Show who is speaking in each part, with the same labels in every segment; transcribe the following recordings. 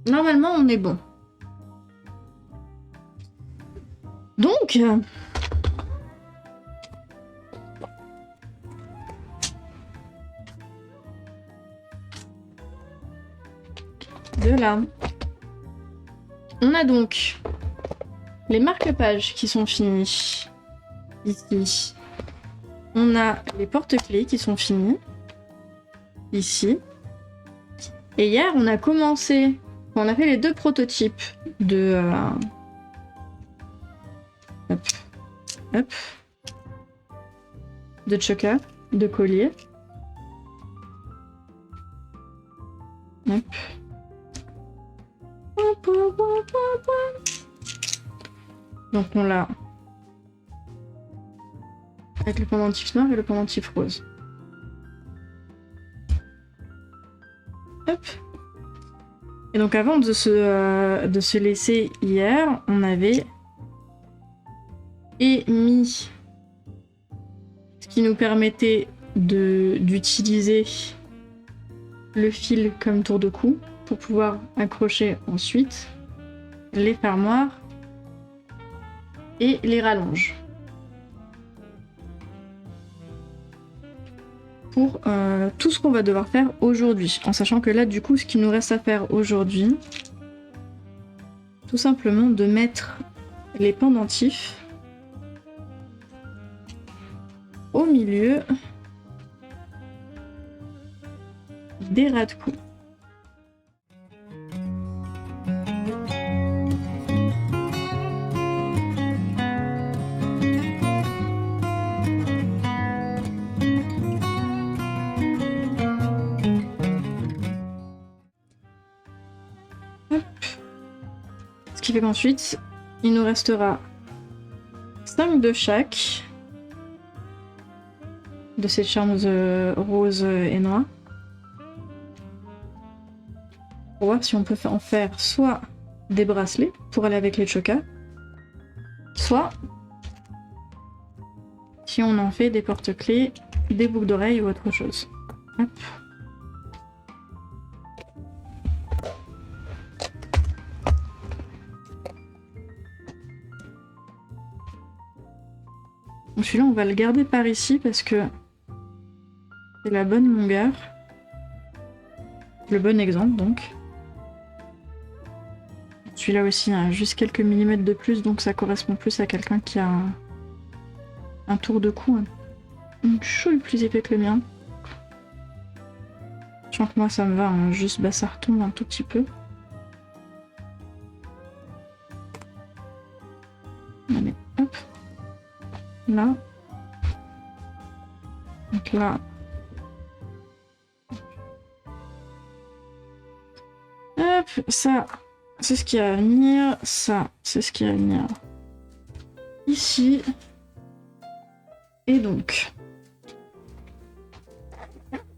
Speaker 1: Normalement, on est bon. Donc... de là. On a donc les marque-pages qui sont finis. Ici. On a les porte-clés qui sont finis. Ici. Et hier, on a commencé... On a fait les 2 prototypes de... Hop. Hop. De choker, de collier. Hop. Donc on l'a avec le pendentif noir et le pendentif rose. Hop. Et donc avant de se laisser hier, on avait émis ce qui nous permettait d'utiliser le fil comme tour de cou pour pouvoir accrocher ensuite les fermoirs et les rallonges. Pour tout ce qu'on va devoir faire aujourd'hui. En sachant que là, du coup, ce qu'il nous reste à faire aujourd'hui, tout simplement de mettre les pendentifs au milieu des ras de cou. Ce qui fait qu'ensuite, il nous restera 5 de chaque de ces charmes roses et noirs. Pour voir si on peut en faire soit des bracelets pour aller avec les chokers, soit si on en fait des porte-clés, des boucles d'oreilles ou autre chose. Hop. Celui-là, on va le garder par ici parce que c'est la bonne longueur. Le bon exemple, donc. Celui-là aussi a juste quelques millimètres de plus, donc ça correspond plus à quelqu'un qui a un tour de cou un chouille plus épais que le mien. Je sens que moi, ça me va, hein, juste ça retombe un tout petit peu. Allez, hop. Là. Donc là. Hop, ça, c'est ce qui va venir. Ça, c'est ce qui va venir ici. Et donc,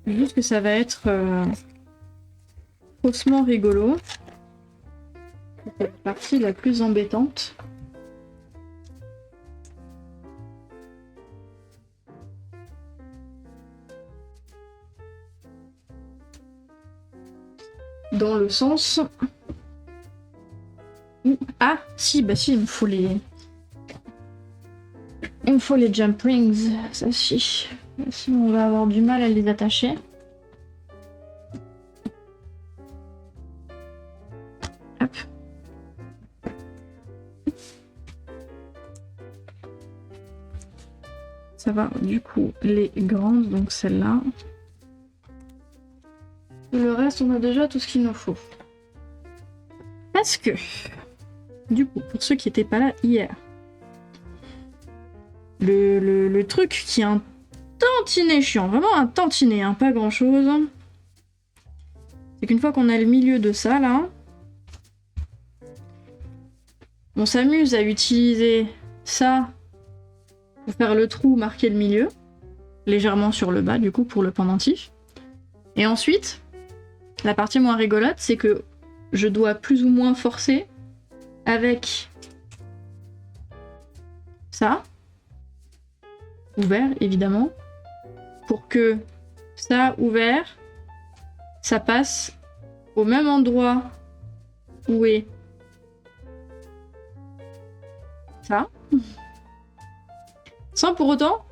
Speaker 1: juste que ça va être faussement rigolo. C'est la partie la plus embêtante. Dans le sens où... Ah, si, bah si, il me faut les... Il me faut les jump rings, ça si. Sinon on va avoir du mal à les attacher. Hop. Ça va, du coup, les grandes, donc celle-là. Le reste, on a déjà tout ce qu'il nous faut. Parce que, du coup, pour ceux qui n'étaient pas là hier, le truc qui est un tantinet chiant, vraiment un tantinet, hein, pas grand chose, c'est qu'une fois qu'on a le milieu de ça là, on s'amuse à utiliser ça pour faire le trou, marquer le milieu, légèrement sur le bas du coup pour le pendentif. Et ensuite, la partie moins rigolote, c'est que je dois plus ou moins forcer avec ça, ouvert évidemment, pour que ça ouvert, ça passe au même endroit Où est ça? Sans pour autant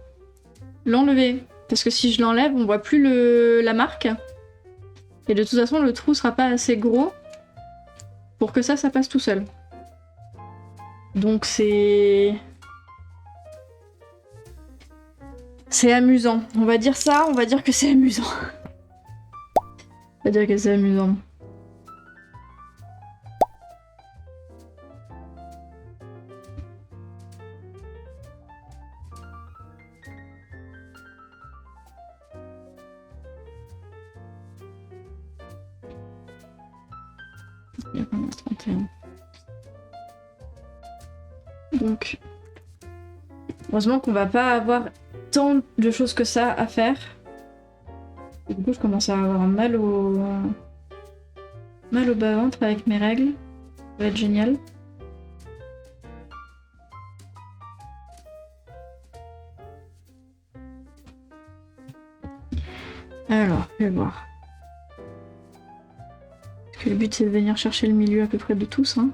Speaker 1: l'enlever. Parce que si je l'enlève, on voit plus la marque. Et de toute façon, le trou sera pas assez gros pour que ça passe tout seul. Donc c'est... C'est amusant. On va dire ça, on va dire que c'est amusant. On va dire que c'est amusant. Il y a combien de 31. Donc, heureusement qu'on va pas avoir tant de choses que ça à faire. Et du coup, je commence à avoir mal au bas-ventre avec mes règles. Ça va être génial. Alors, je vais voir. Parce que le but c'est de venir chercher le milieu à peu près de tous. Hein.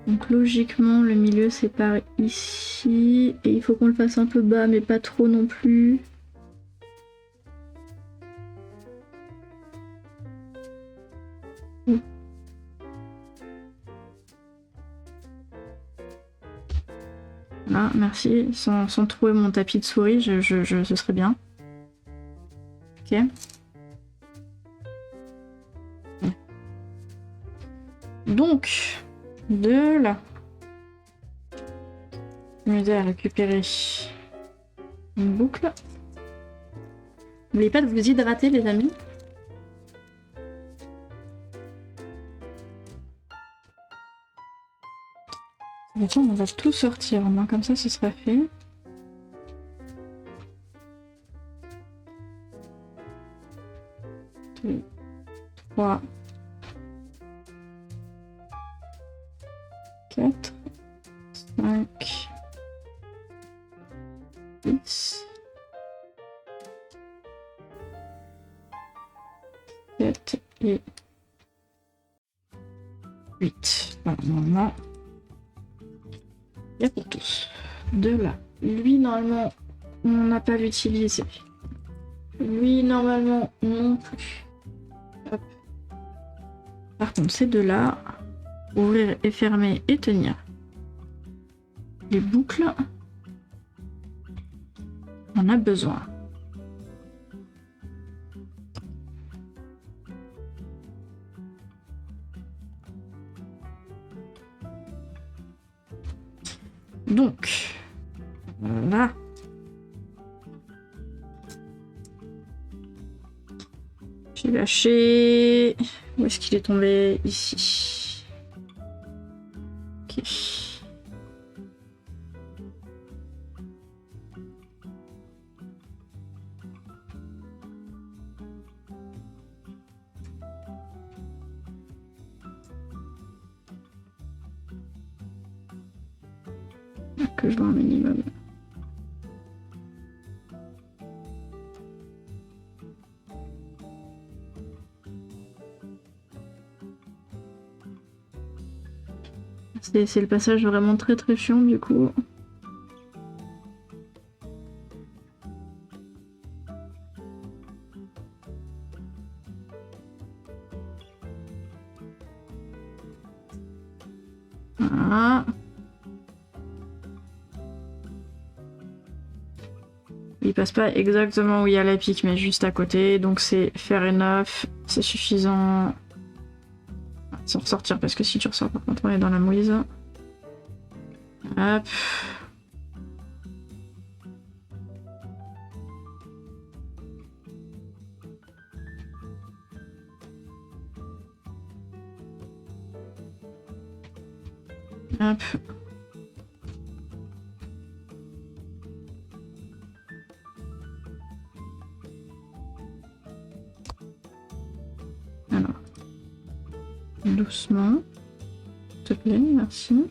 Speaker 1: Donc logiquement, le milieu c'est par ici. Et il faut qu'on le fasse un peu bas, mais pas trop non plus. Voilà, merci. Sans trouver mon tapis de souris, ce serait bien. Ok. Donc, de là. M'aider à récupérer une boucle. N'oubliez pas de vous hydrater, les amis. Attends, on va tout sortir, hein. Comme ça, ce sera fait. Deux, 3, 4, 5, 6, 7 et 8. Voilà, normalement, il y a pour tous. De là. Lui, normalement, on n'a pas l'utilisé. Lui, normalement, non plus. Hop. Par contre, ces deux-là, ouvrir et fermer et tenir. Les boucles, on a besoin. Donc, voilà. J'ai lâché. Où est-ce qu'il est tombé? Ici. Ok. Que je vois un minimum. C'est le passage vraiment très très chiant du coup. Voilà. Il passe pas exactement où il y a la pique, mais juste à côté. Donc c'est fair enough, c'est suffisant. Sans ressortir, parce que si tu ressors, par contre, on est dans la mouise. Hop. Hop. Alors. Doucement. S'il te plaît, merci.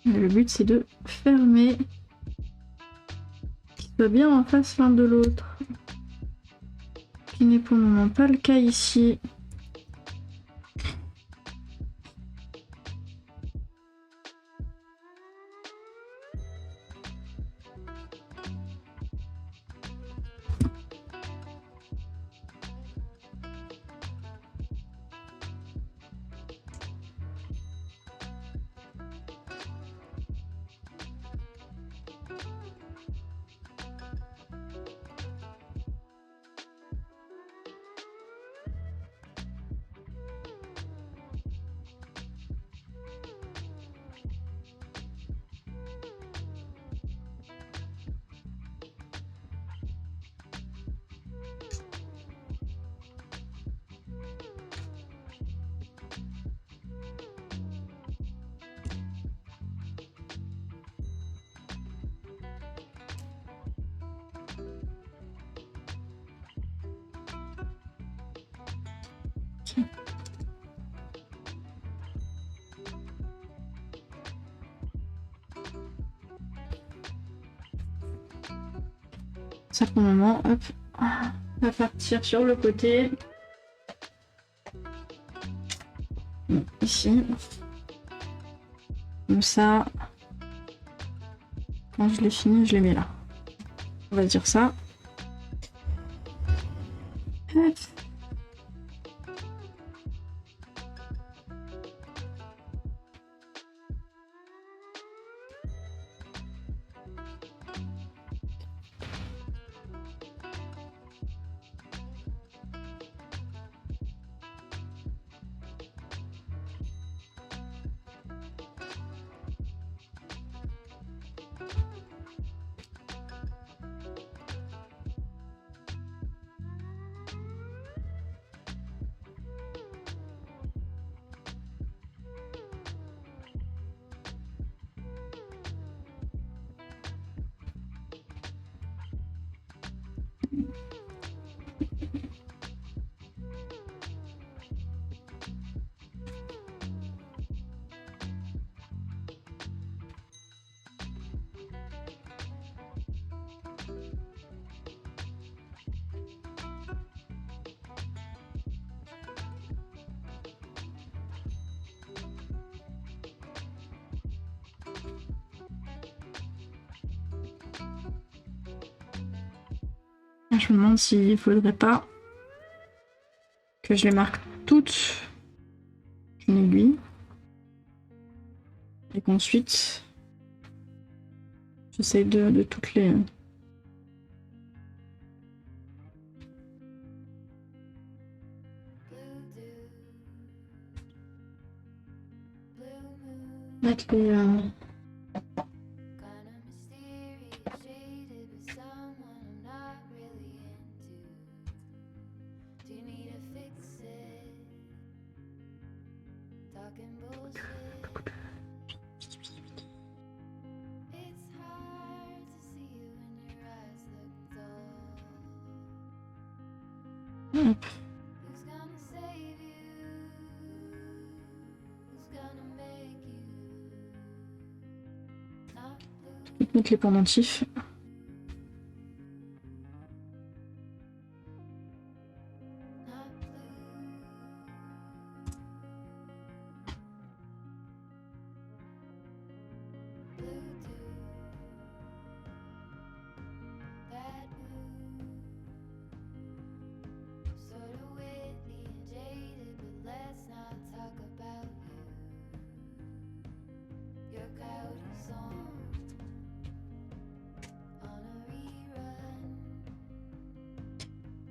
Speaker 1: Et le but c'est de fermer, qu'ils soient bien en face l'un de l'autre. Ce qui n'est pour le moment pas le cas ici. Ça pour le moment, hop, on va partir sur le côté. Ici. Comme ça, quand je l'ai fini, je les mets là. On va dire ça. Hop. Je me demande s'il ne faudrait pas que je les marque toutes une aiguille et qu'ensuite j'essaie de toutes les... mettre les... Hop. Mettre les pendentifs.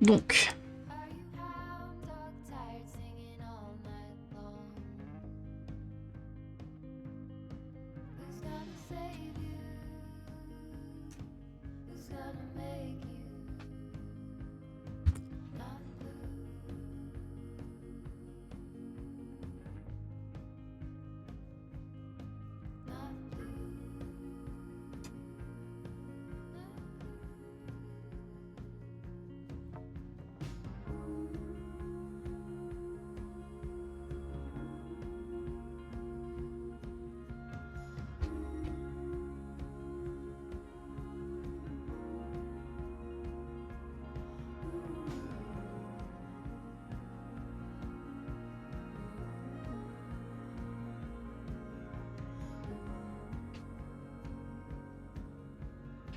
Speaker 1: Donc,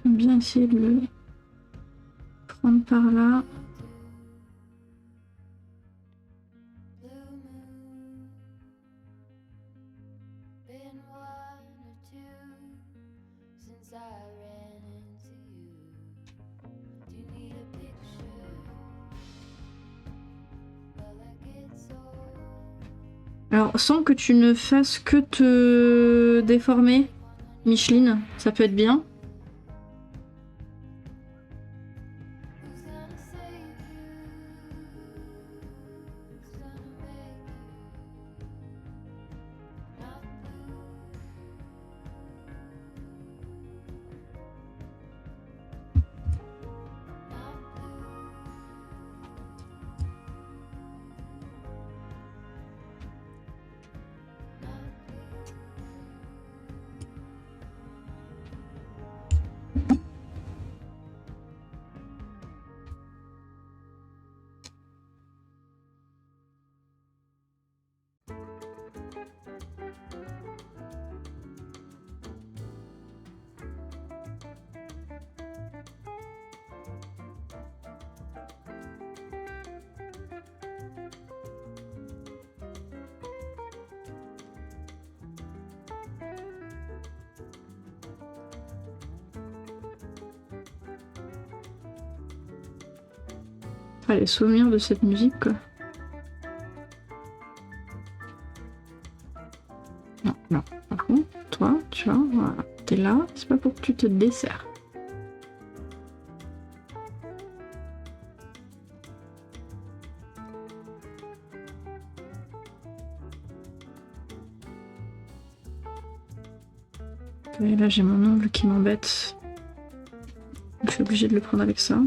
Speaker 1: Je vais bien essayer de le prendre par là. Alors, sans que tu ne fasses que te déformer, Micheline, ça peut être bien. Ah, les souvenirs de cette musique, quoi. Non, non. Par contre, toi, tu vois, voilà. T'es là, c'est pas pour que tu te desserres. Et là, j'ai mon ongle qui m'embête. Je suis obligée de le prendre avec ça.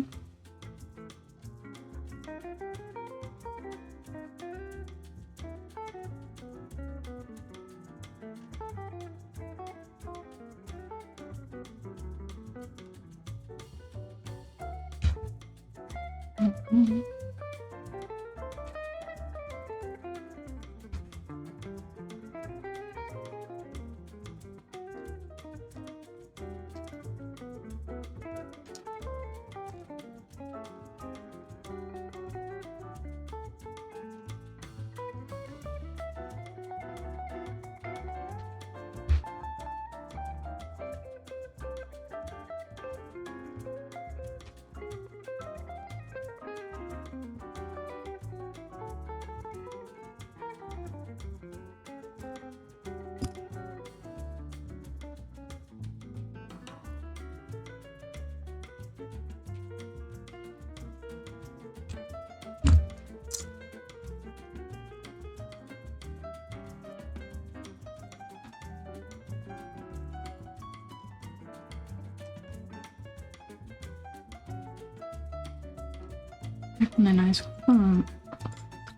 Speaker 1: On a là, est-ce qu'on prend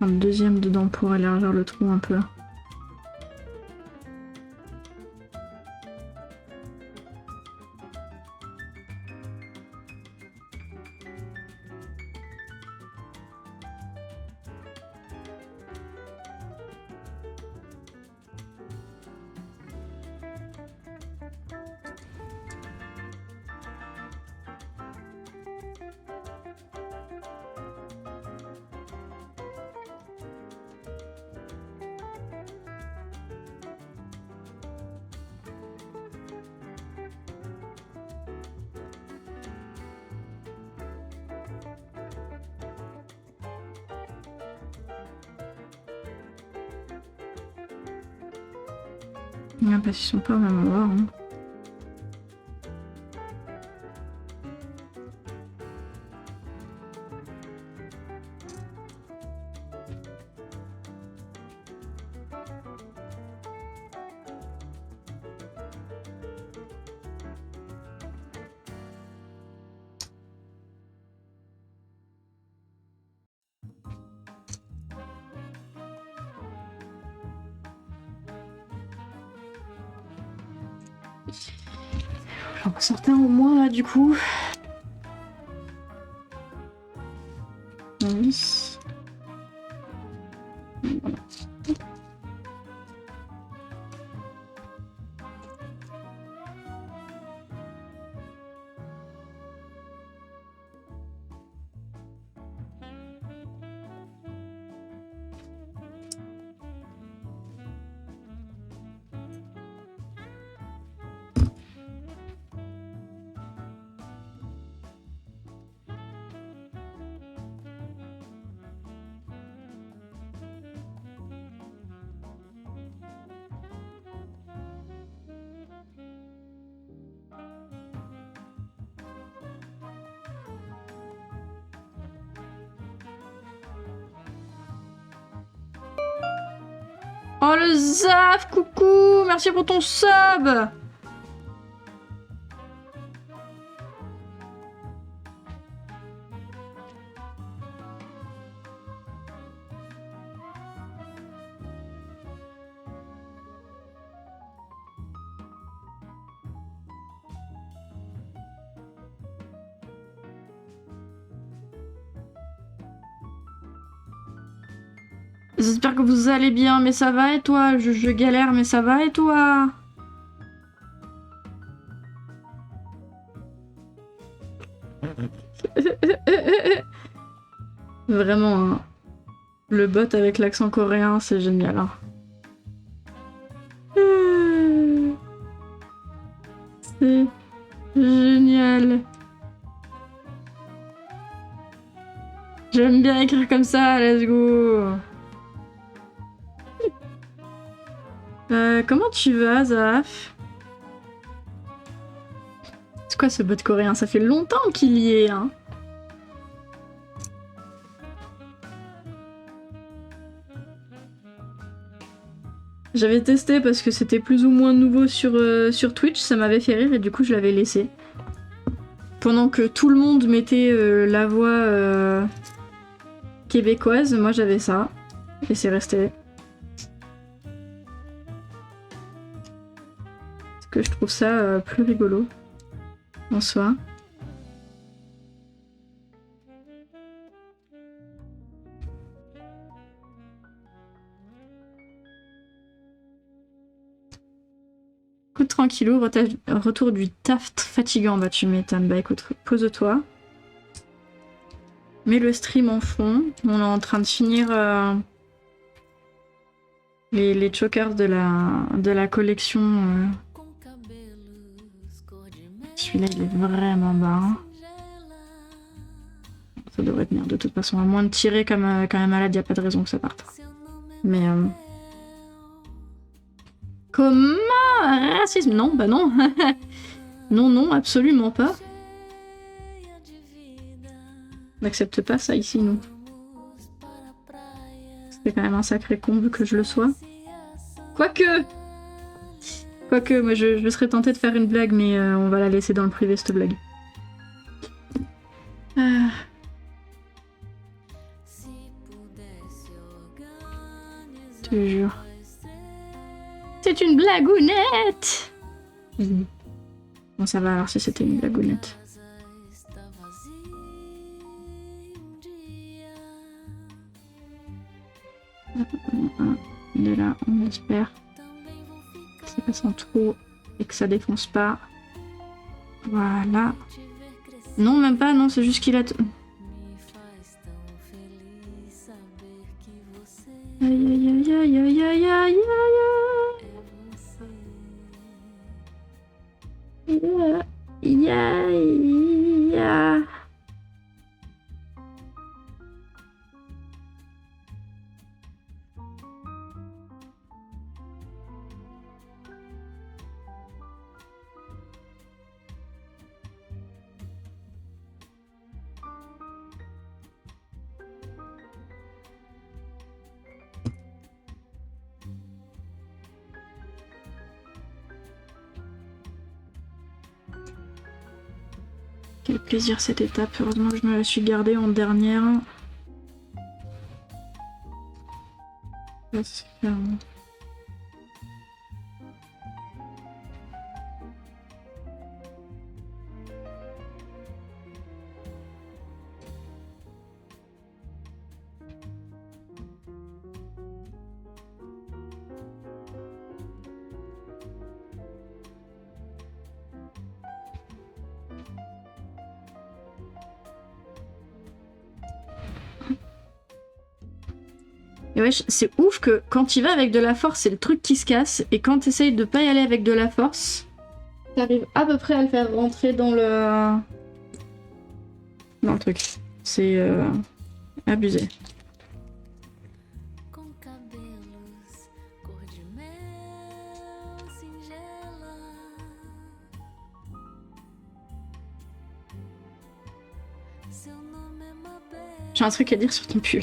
Speaker 1: un deuxième dedans pour élargir le trou un peu? Ah, parce qu'ils sont pas au même endroit. Hein. J'en certains au moins là du coup. Oui. Oh le Zaf, coucou, merci pour ton sub. J'espère que vous allez bien, mais ça va et toi? Je galère, mais ça va et toi? Vraiment, hein. Le bot avec l'accent coréen, c'est génial. Hein. C'est génial. J'aime bien écrire comme ça, let's go. Comment tu vas, Zaf? C'est quoi ce bot coréen? Ça fait longtemps qu'il y est, hein. J'avais testé parce que c'était plus ou moins nouveau sur Twitch, ça m'avait fait rire et du coup je l'avais laissé. Pendant que tout le monde mettait la voix québécoise, moi j'avais ça. Et c'est resté. Parce que je trouve ça plus rigolo. En soi. Écoute, tranquillou, retour du taf fatigant. Bah tu m'étonnes. Bah écoute, pose-toi. Mets le stream en fond. On est en train de finir les chokers de la collection. Celui-là, il est vraiment bas. Hein. Ça devrait tenir de toute façon. À moins de tirer comme un malade, il n'y a pas de raison que ça parte. Mais... Comment? Racisme? Non, bah non. Non, non, absolument pas. On n'accepte pas ça ici, nous. C'est quand même un sacré comble que je le sois. Quoique, moi je serais tentée de faire une blague, mais on va la laisser dans le privé, cette blague. Je te jure. C'est une blagounette! Bon, ça va alors si c'était une blagounette. De là, on espère que ça passe en trou et que ça défonce pas. Voilà. Non, même pas, non, c'est juste qu'il a... Aïe aïe aïe aïe aïe aïe aïe aïe aïe aïe. Quel plaisir cette étape, heureusement que je me la suis gardée en dernière. Et wesh, c'est ouf que quand tu vas avec de la force, c'est le truc qui se casse, et quand tu essayes de pas y aller avec de la force, t'arrives à peu près à le faire rentrer dans le truc. C'est abusé. J'ai un truc à dire sur ton pull.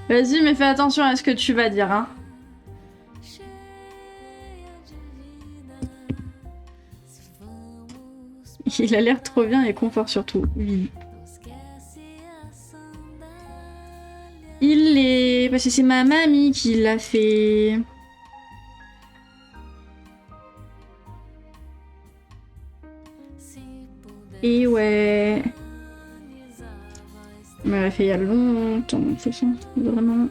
Speaker 1: Vas-y, mais fais attention à ce que tu vas dire, hein. Il a l'air trop bien et confort surtout. Oui. Il est... Parce que c'est ma mamie qui l'a fait. Et ouais... Mais elle l'a fait il y a longtemps, c'est ça. Vraiment...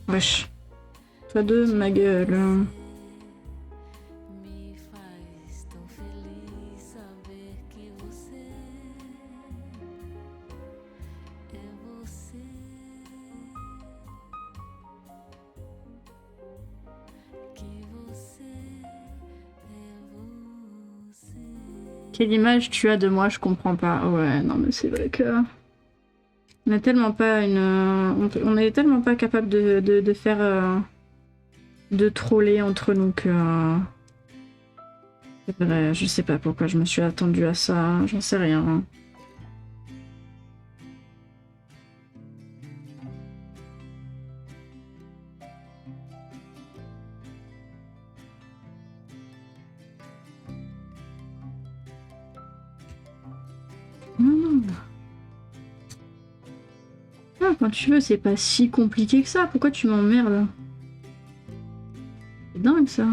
Speaker 1: Wesh. Toi deux, ma gueule. Quelle image tu as de moi, je comprends pas. Ouais, non mais c'est vrai que... On est tellement pas une... On est tellement pas capable de faire... de troller entre nous que... C'est vrai, je sais pas pourquoi je me suis attendue à ça, j'en sais rien. Ah, quand tu veux, c'est pas si compliqué que ça. Pourquoi tu m'emmerdes? C'est dingue ça.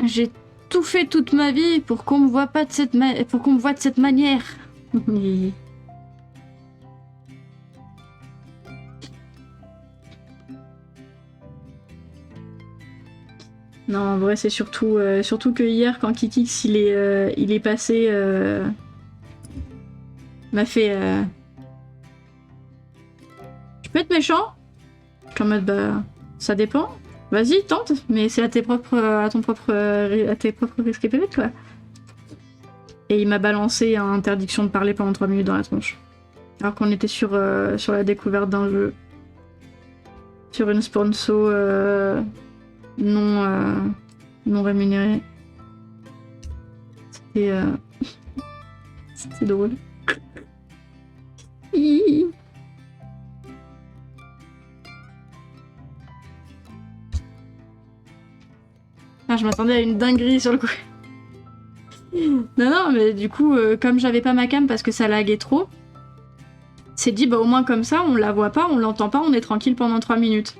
Speaker 1: J'ai tout fait toute ma vie pour qu'on me voit pas de cette pour qu'on me voit de cette manière. Non, en vrai, c'est surtout que hier, quand Kikix il est passé, m'a fait. Tu peux être méchant? Je suis en mode bah ça dépend. Vas-y, tente, mais c'est à tes propres risques et périls, quoi. Et il m'a balancé à interdiction de parler pendant 3 minutes dans la tronche. Alors qu'on était sur la découverte d'un jeu. Sur une sponsor non rémunérée. C'était c'était drôle. Ah, je m'attendais à une dinguerie sur le coup. Non, mais du coup, comme j'avais pas ma cam parce que ça laguait trop, c'est dit, bah au moins comme ça, on la voit pas, on l'entend pas, on est tranquille pendant 3 minutes.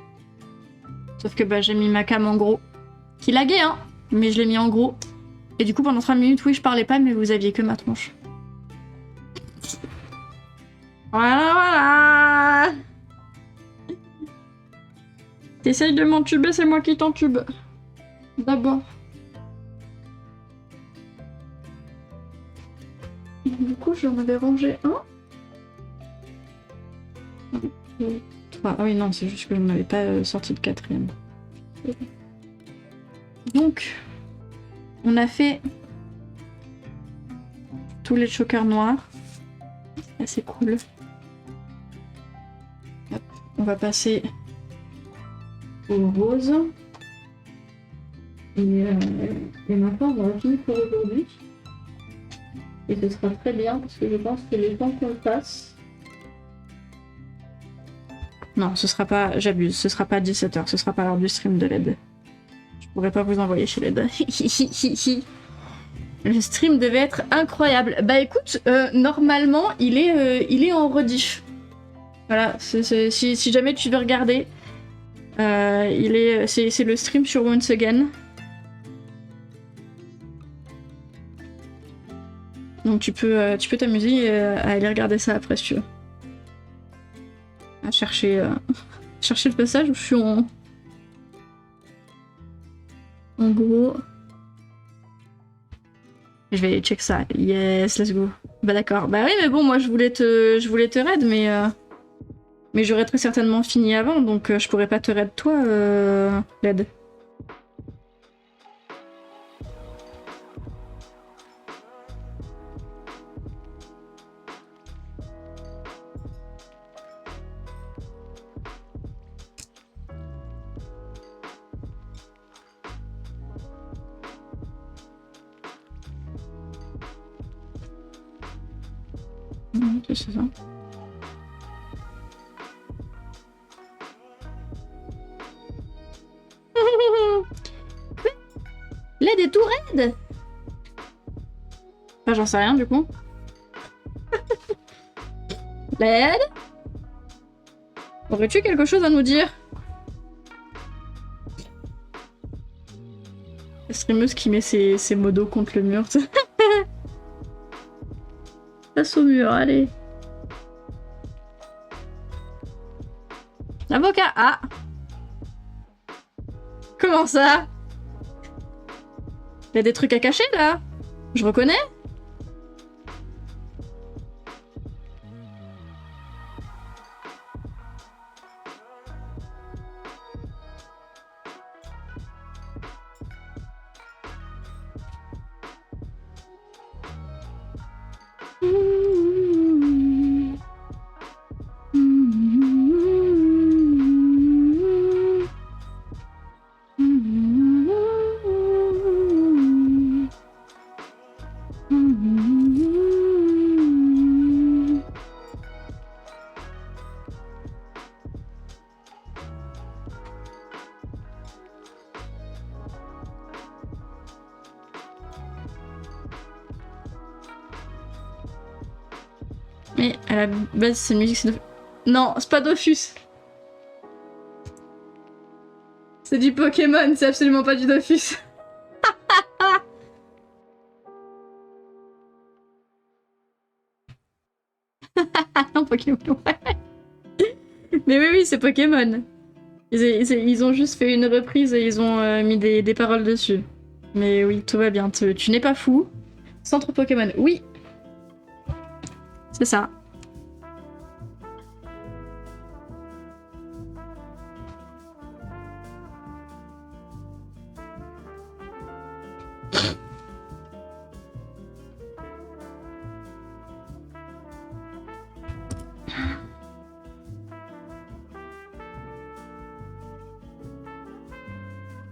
Speaker 1: Sauf que bah j'ai mis ma cam en gros. Qui laguait, hein, mais je l'ai mis en gros. Et du coup, pendant 3 minutes, oui, je parlais pas, mais vous aviez que ma tronche. Voilà. T'essayes de m'entuber, c'est moi qui t'entube. D'abord. Du coup, j'en avais rangé un. Ah oui, non, c'est juste que je n'avais pas sorti le 4e. Donc, on a fait tous les chokers noirs. C'est cool. Hop, on va passer au rose. Et maintenant, on va finir pour aujourd'hui. Et ce sera très bien parce que je pense que les temps qu'on le fasse. Non, ce sera pas. J'abuse, ce sera pas 17h, ce sera pas l'heure du stream de LED. Je pourrais pas vous envoyer chez LED. Le stream devait être incroyable. Bah écoute, normalement, il est en rediff. Voilà, si jamais tu veux regarder, c'est le stream sur Once Again. Donc tu peux t'amuser à aller regarder ça après si tu veux. À chercher le passage où je suis en gros. Je vais check ça. Yes, let's go. Bah d'accord. Bah oui, mais bon, moi je voulais te raid, mais j'aurais très certainement fini avant, donc je pourrais pas te raid toi, Led. C'est ça. Led est tout raide. Enfin, j'en sais rien du coup. Led, aurais-tu quelque chose à nous dire? La streameuse qui met ses modos contre le mur. Passe au mur, allez. Avocat, ah. Comment ça? Y'a des trucs à cacher là? Je reconnais? Mais à la base, c'est une musique, c'est Dofus. Non, c'est pas Dofus. C'est du Pokémon, c'est absolument pas du Dofus. Non, Pokémon, ouais. Mais oui, c'est Pokémon. Ils ont juste fait une reprise et ils ont mis des paroles dessus. Mais oui, tout va bien. Tu n'es pas fou. Centre Pokémon, oui. C'est ça.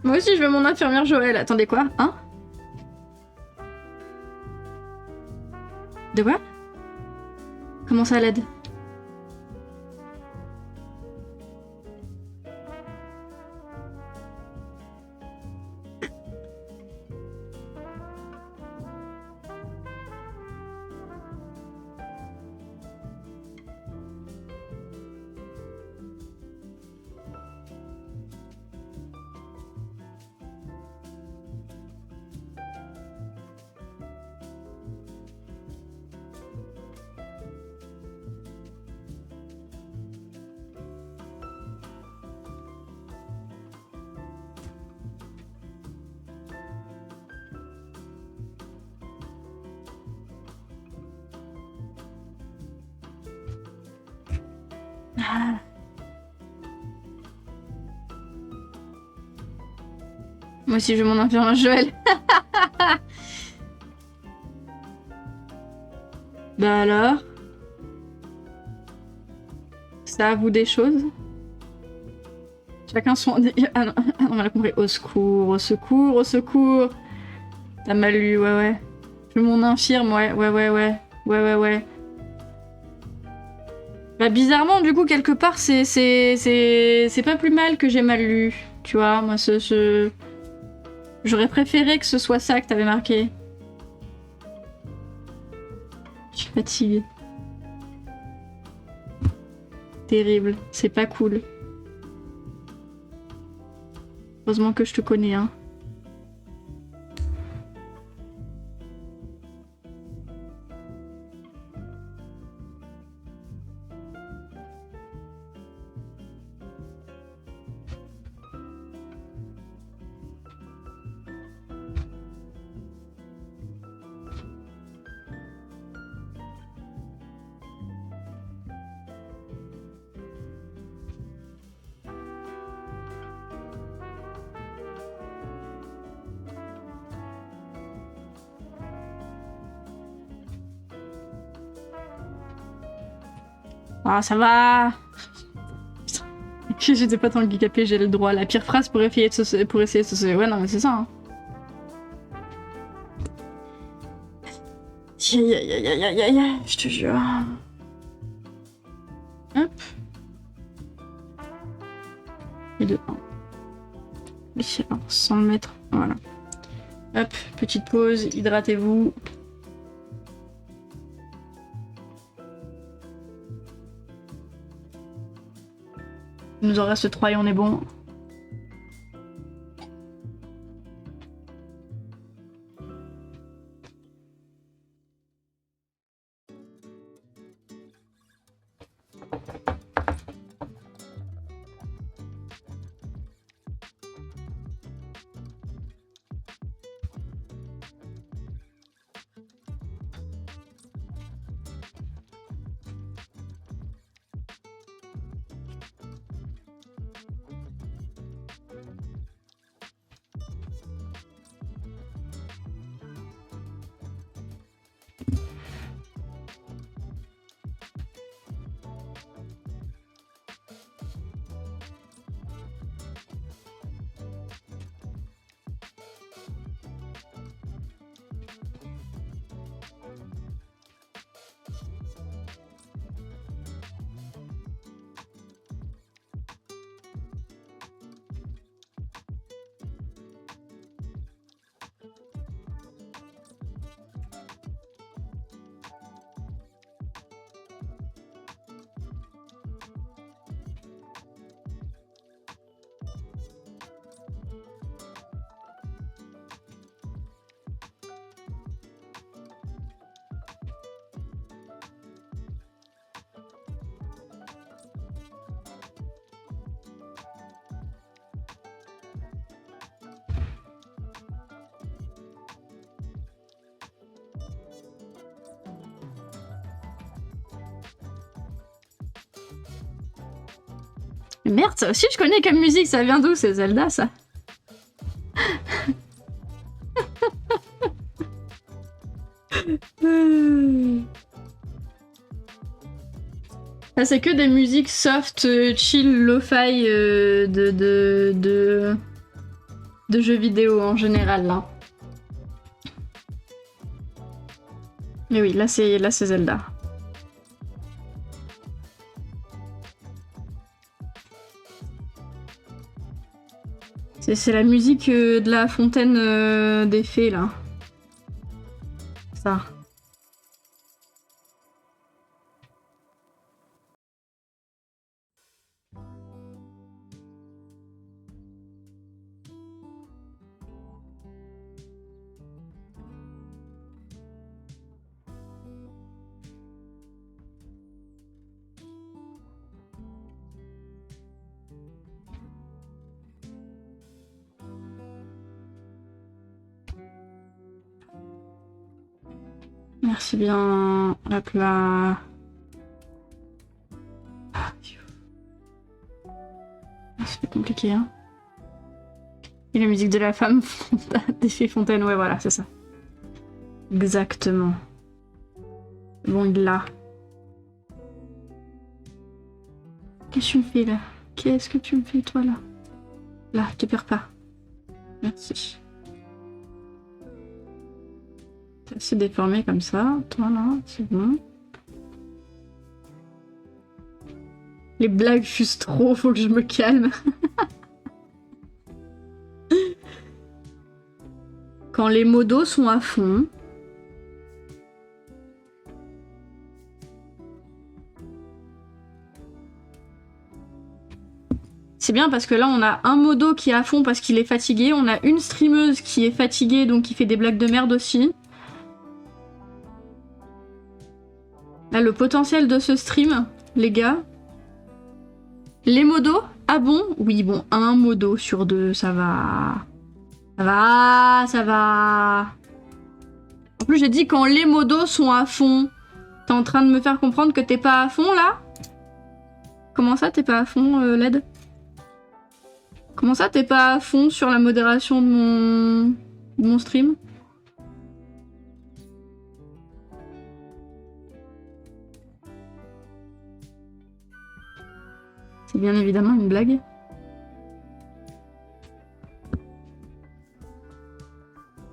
Speaker 1: Moi aussi, je veux mon infirmière Joël. Attendez, quoi? Hein? De quoi? Comment ça l'aide? Ah. Moi aussi, je veux mon infirmière Joël. Bah alors? Ça avoue des choses? Chacun son... Ah non, on a compris. Au secours, au secours, au secours. T'as mal lu, ouais, ouais. Je veux mon infirme, ouais, ouais, ouais, ouais. Ouais, ouais, ouais. Bah bizarrement, du coup, quelque part, c'est pas plus mal que j'ai mal lu. Tu vois, moi, J'aurais préféré que ce soit ça que t'avais marqué. Je suis fatiguée. Terrible, c'est pas cool. Heureusement que je te connais, hein. Ah, ça va. J'étais pas tant handicapée, j'ai le droit. La pire phrase pour essayer de se... Ouais, non, mais c'est ça. Hein. Aïe, aïe, aïe, aïe, aïe, aïe, aïe, je te jure. Hop. Et de 1. Oui, alors, 100 mètres, voilà. Hop, petite pause, hydratez-vous. Il nous en reste 3 et on est bon. Merde, ça aussi je connais comme musique, ça vient d'où? C'est Zelda ça? Ah, c'est que des musiques soft, chill, lo-fi de jeux vidéo en général là. Mais oui, là c'est Zelda. C'est la musique de la fontaine des fées là. Ça. Merci bien. Hop là. C'est compliqué, hein. Et la musique de la femme des fées fontaines, ouais, voilà, c'est ça. Exactement. Bon, il l'a. Qu'est-ce que tu me fais là? Qu'est-ce que tu me fais toi là? Là, te perds pas. Merci. C'est assez déformé comme ça. Toi là, c'est bon. Les blagues fusent trop, faut que je me calme. Quand les modos sont à fond. C'est bien parce que là on a un modo qui est à fond parce qu'il est fatigué, on a une streameuse qui est fatiguée donc qui fait des blagues de merde aussi. Là le potentiel de ce stream, les gars. Les modos? Ah bon? Oui bon, un modo sur 2, ça va. Ça va, ça va. En plus j'ai dit quand les modos sont à fond. T'es en train de me faire comprendre que t'es pas à fond là? Comment ça t'es pas à fond LED? Comment ça t'es pas à fond sur la modération de mon stream? C'est bien évidemment une blague.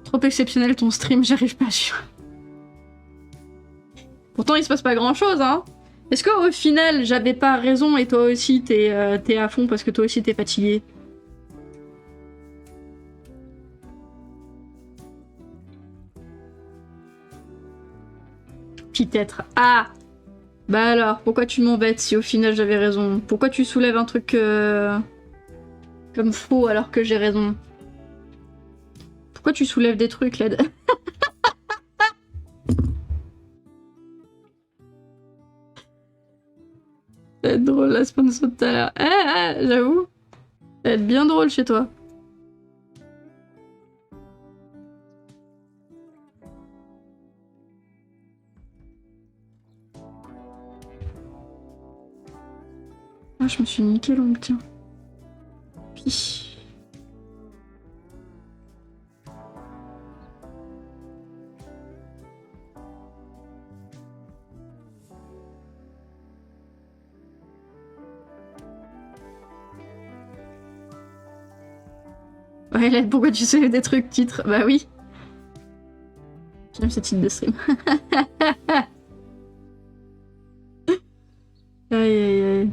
Speaker 1: Trop exceptionnel ton stream, j'arrive pas à suivre. Pourtant il se passe pas grand chose, hein. Est-ce qu'au final j'avais pas raison et toi aussi t'es à fond parce que toi aussi t'es fatigué? Peut-être. Ah! Bah alors, pourquoi tu m'embêtes si au final j'avais raison? Pourquoi tu soulèves un truc comme faux alors que j'ai raison? Pourquoi tu soulèves des trucs là? Ça va être drôle la sponsor de tout à l'heure. J'avoue. Ça va être bien drôle chez toi. Ah, je me suis niqué l'ongle, tiens. Puis. Ouais, là, pourquoi tu soulèves des trucs, titre? Bah oui. J'aime ce titre de stream. Aïe aïe aïe.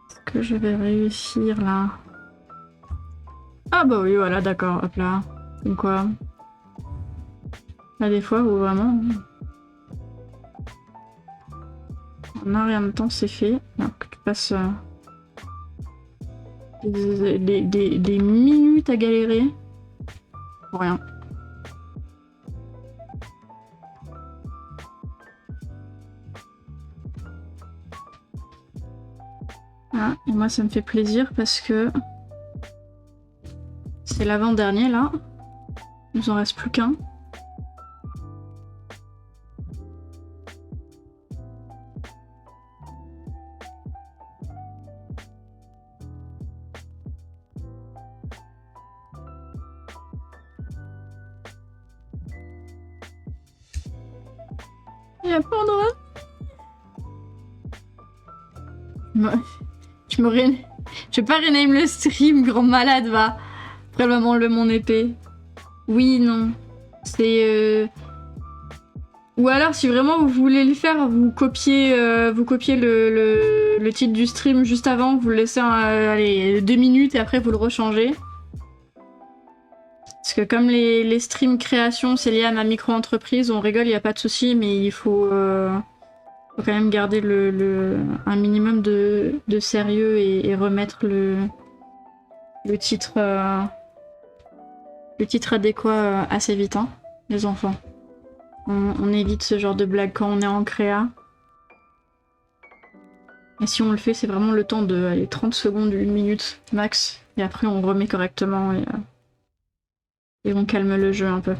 Speaker 1: Est-ce que je vais réussir là? Ah bah oui, voilà, d'accord, hop là. Comme quoi. Là, des fois où vraiment. En un rien de temps, c'est fait. Alors que tu passes des minutes à galérer. Pour rien. Ah, et moi, ça me fait plaisir parce que c'est l'avant-dernier là. Il nous en reste plus qu'un. Il y a pas de droit. Je vais pas rename le stream, grand malade, va. Après, elle va m'enlever mon épée. Oui, non. C'est... Ou alors, si vraiment vous voulez le faire, vous copiez le titre du stream juste avant, vous le laissez allez, 2 minutes et après vous le rechangez. Parce que comme les streams création, c'est lié à ma micro-entreprise, on rigole, il n'y a pas de souci, mais il faut quand même garder un minimum de sérieux et remettre le titre adéquat assez vite, hein, les enfants. On évite ce genre de blague quand on est en créa. Et si on le fait, c'est vraiment le temps de allez, 30 secondes, 1 minute max. Et après, on remet correctement et on calme le jeu un peu.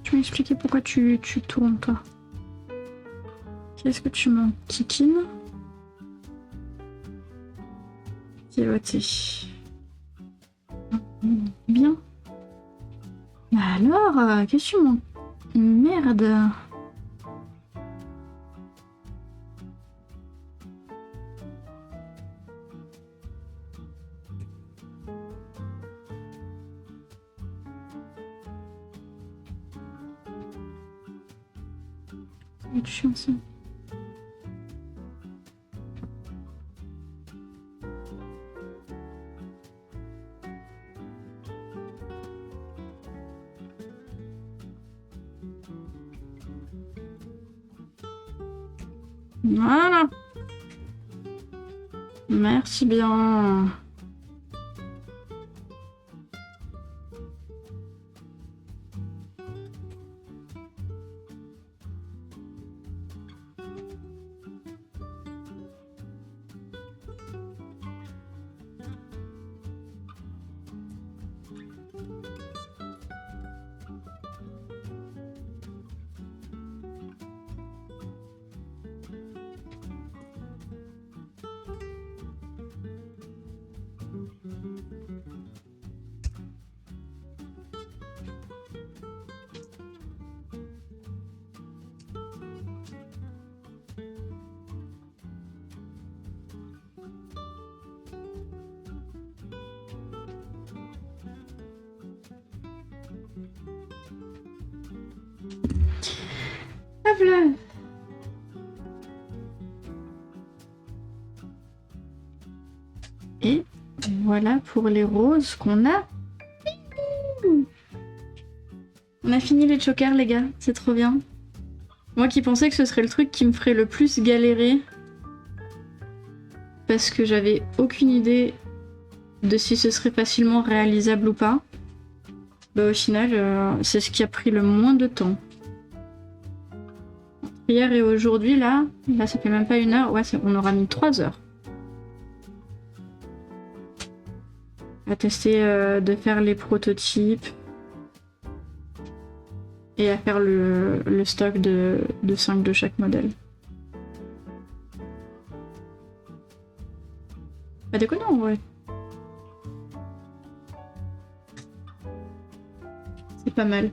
Speaker 1: Tu m'as expliqué pourquoi tu tournes, toi. Qu'est-ce que tu m'en kikines? Qui est voté. Bien. Alors, qu'est-ce que tu m'en... Merde. Ça va être chiant, ça. Voilà. Merci bien. Hop là. Et voilà pour les roses qu'on a. On a fini les chokers, les gars. C'est trop bien. Moi qui pensais que ce serait le truc qui me ferait le plus galérer. Parce que j'avais aucune idée de si ce serait facilement réalisable ou pas. Bah au final, c'est ce qui a pris le moins de temps. Hier et aujourd'hui, là ça fait même pas 1 heure. Ouais, on aura mis 3 heures. À tester de faire les prototypes. Et à faire le stock de 5 de chaque modèle. Pas déconnant en vrai. C'est pas mal.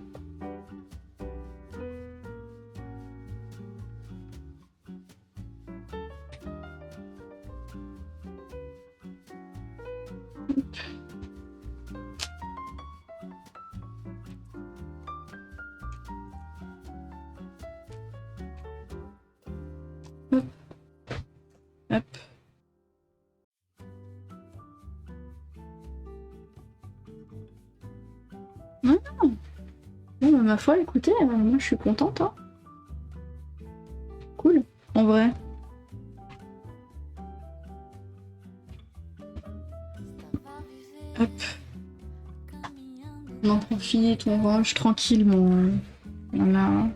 Speaker 1: Hop. Hop. Non. Bon, bah, ma foi, écoutez, moi je suis contente. Hein. Cool, en vrai. Hop. On en profite, on range tranquillement. Voilà.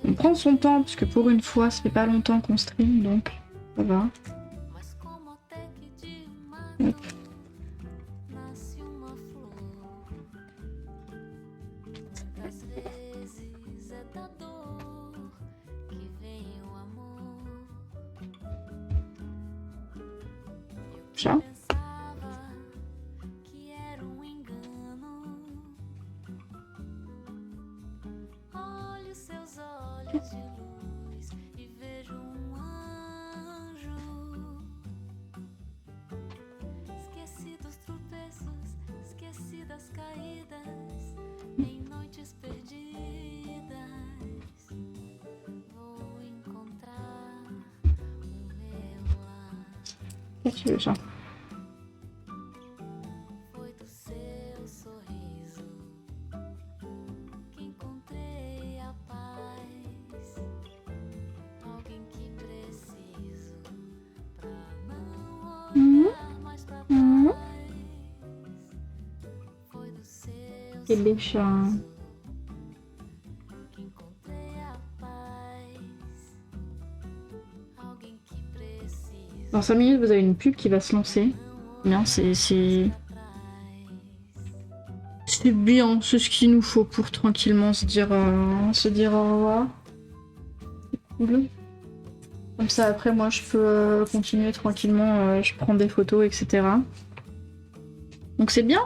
Speaker 1: On prend son temps, parce que pour une fois, ça fait pas longtemps qu'on stream, donc ça va. Hop. Ça. Qu'est-ce que tu veux, ça? Quel chat. Dans 5 minutes, vous avez une pub qui va se lancer. Bien, c'est bien, c'est ce qu'il nous faut pour tranquillement se dire au revoir. C'est cool. Comme ça, après, moi, je peux continuer tranquillement. Je prends des photos, etc. Donc c'est bien.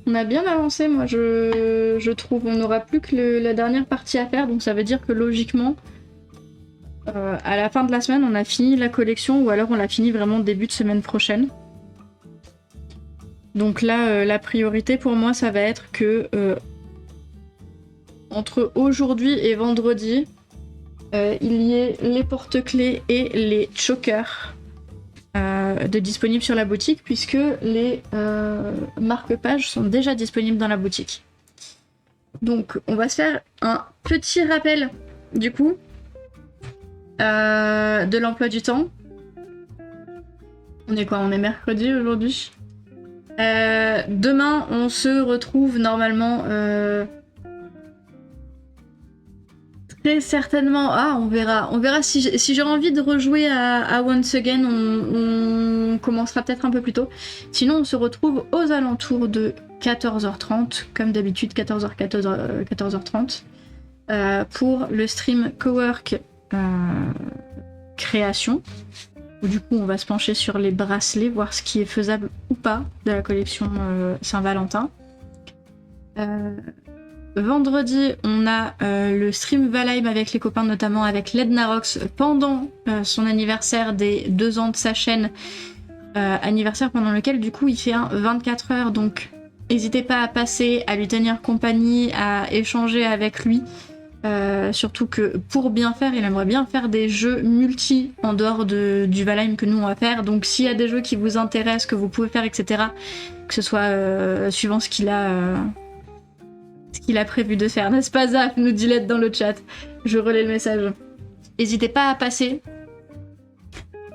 Speaker 1: On a bien avancé, moi, je trouve. On n'aura plus que la dernière partie à faire, donc ça veut dire que logiquement, à la fin de la semaine, on a fini la collection, ou alors on l'a fini vraiment début de semaine prochaine. Donc là, la priorité pour moi, ça va être que entre aujourd'hui et vendredi, il y ait les porte-clés et les chokers de disponibles sur la boutique, puisque les marque-pages sont déjà disponibles dans la boutique. Donc on va se faire un petit rappel du coup de l'emploi du temps. On est quoi? On est mercredi aujourd'hui. Demain on se retrouve normalement très certainement. Ah, on verra si j'aurai envie de rejouer à Once Again, on commencera peut-être un peu plus tôt. Sinon on se retrouve aux alentours de 14h30, comme d'habitude 14h30 pour le stream Cowork création, où du coup on va se pencher sur les bracelets, voir ce qui est faisable ou pas de la collection Saint-Valentin. Vendredi, on a le stream Valheim avec les copains, notamment avec Lednarox, pendant son anniversaire des 2 ans de sa chaîne, anniversaire pendant lequel du coup il fait un 24 heures, donc N'hésitez pas à passer, à lui tenir compagnie, à échanger avec lui. Surtout que pour bien faire, il aimerait bien faire des jeux multi en dehors du Valheim que nous on va faire. Donc s'il y a des jeux qui vous intéressent, que vous pouvez faire, etc., que ce soit suivant ce qu'il a prévu de faire, n'est-ce pas Zaf, nous dit Led dans le chat. Je relais le message. N'hésitez pas à passer.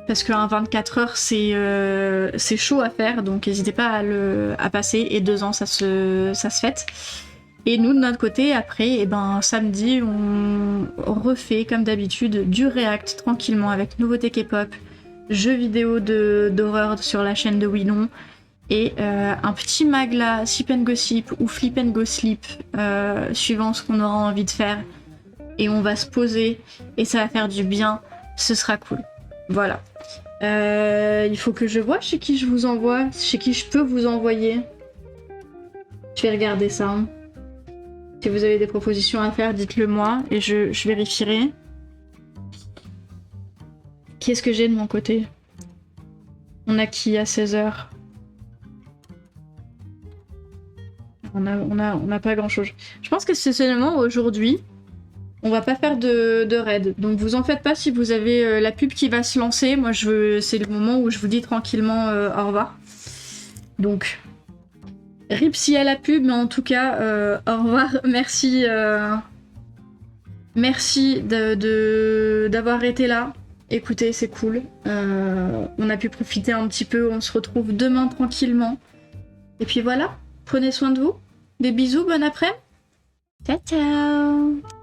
Speaker 1: Parce qu'un 24 heures, c'est chaud à faire, donc n'hésitez pas à passer. Et 2 ans, ça se fête. Et nous, de notre côté, après, samedi, on refait, comme d'habitude, du React tranquillement avec nouveautés K-pop, jeux vidéo d'horreur sur la chaîne de Willon, et un petit magla Sip and Gossip ou Flip and Go Sleep, suivant ce qu'on aura envie de faire. Et on va se poser, et ça va faire du bien, ce sera cool. Voilà. Il faut que je vois chez qui je vous envoie, chez qui je peux vous envoyer. Je vais regarder ça. Si vous avez des propositions à faire, dites-le moi et je vérifierai. Qu'est-ce que j'ai de mon côté? On a qui à 16h? On a pas grand-chose. Je pense que c'est seulement aujourd'hui. On va pas faire de raid. Donc vous en faites pas si vous avez la pub qui va se lancer. Moi, c'est le moment où je vous dis tranquillement au revoir. Donc... RIP s'il y a la pub, mais en tout cas, au revoir. Merci, merci d'avoir été là. Écoutez, c'est cool. On a pu profiter un petit peu. On se retrouve demain tranquillement. Et puis voilà, prenez soin de vous. Des bisous, bon après-midi. Ciao, ciao.